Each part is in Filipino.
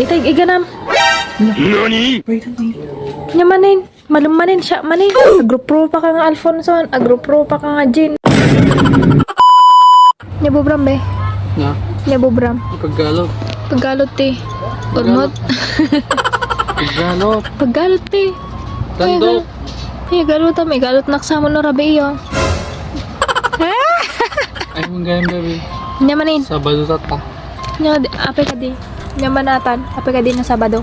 Tay, iganam. NANI?! Nyamanin. Malumanin siya, manin. Agro-pro pa ka nga Alfonso. Agro-pro pa ka nga Jin. Nyabubram, be. Na, Nyabubram. paggalot. Paggalot, te. Urmot. Paggalot. Paggalot, te. Tandok. Ay, galot may galot naksamo no rabi iyo. Ay, mong gayang gabi. Nyamanin. Sabado tata. Apay ka di. Nyamanatan. Apay ka di no Sabado.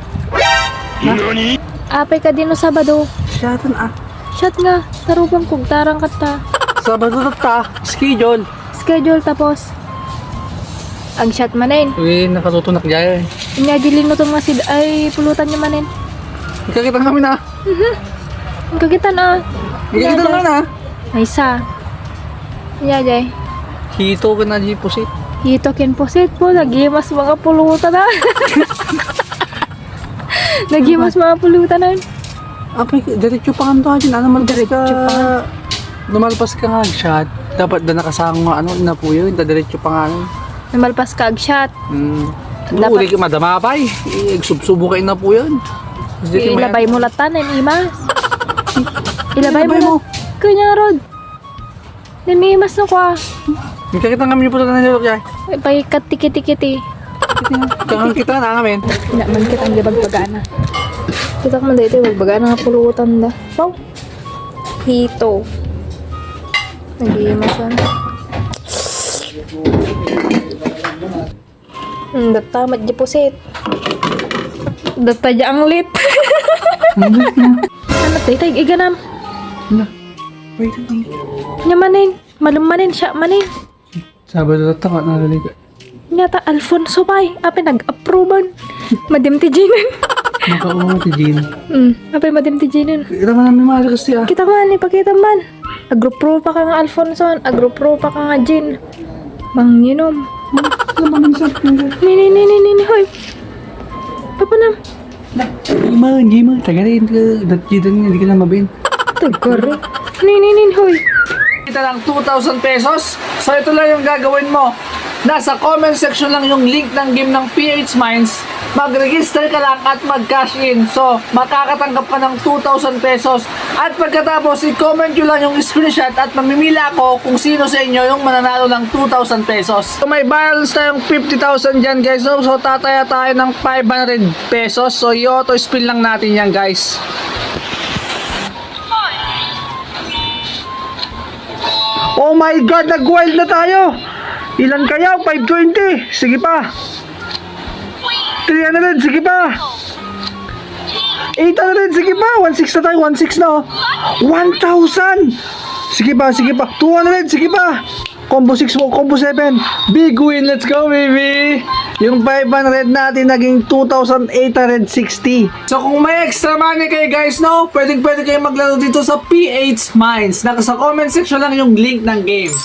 NANI?! Apay ka di no Sabado. Siyatan Shot nga. Tarupang kong tarang kata. Sabado tata. Schedule. Schedule tapos. Ang shot manin. Uy, nakatutunak dyan. Inyagilin mo to mga ay pulutan niya manin. Ikakita kami na. Ang kagitan ah. Ikakita naman na. Ay isa. Inyagay. Hito ka na deposit. Hito kin posit po. Nagimas mga pulutan na. Nagimas mga pulutan na. Apay, diretso pa nga doon. Ano, malpas ka. Diretso pa nga. Lumalpas ka nga shot. Dapat na nakasama nga ano, ina po yun. Diretso pa nga ano. Namalpas ka ag shot. Dapat- Uli ka madamapay. Igsubsubo ka ina po yun. Ilabay mo latan and imas. Ilabay mo. Kanya rod. Namimas na kwa. Ikakita kami po na nilok dyan. Pay katikiti-kiti. Kakang kita na namin. Naman kita ang libag pagana. Kita ko man dito, magbagana nga pulutan da. Wow. Hito. Nag-iimasan. Datamat di pusit. Data di ang lit. Ano tay, iganam. Wait, Nyamanin. Malumanin siya, manin. Sabado tata ka narinig. Nyata Alfonso bay. Ape nag-approvean. Madim ti Jinan. Makauwa ti Jean. Ape madim ti Jinan. Kita man namin mahal kasi ah. Kita man, ipakita man. Agro-pro pa ka nga Alfonso. Agro-pro pa ka nga Jin. Manginom. Laman sa Nini, hoy. Papanam. Gima. Taga rin ka. Datjidan hindi ka na mabin. Tagkari. Nini, hoy. Kita lang 2,000 pesos. So ito lang yung gagawin mo. Nasa comment section lang yung link ng game ng PH Mines. Mag-register ka lang at mag-cash in. So, makakatanggap ka ng 2,000 pesos. At pagkatapos, i-comment nyo lang yung screenshot at mamimila ako kung sino sa inyo yung mananalo ng 2,000 pesos. So, may balance tayong 50,000 dyan guys. So, tataya tayo ng 500 pesos. So, i-auto spin lang natin yan guys. Oh my God! Nag-wild na tayo! Ilan kaya? 520. Sige pa. 300. Sige pa. 800. Sige pa. 1,600 na tayo. 1,600 na. 1,000. Sige pa. 200. Sige pa. Combo 6 mo. Combo 7. Big win. Let's go, baby. Yung 500 natin naging 2,860. So kung may extra money kayo guys, no? Pwede kayo maglaro dito sa PH Mines. Nasa comment section lang yung link ng game.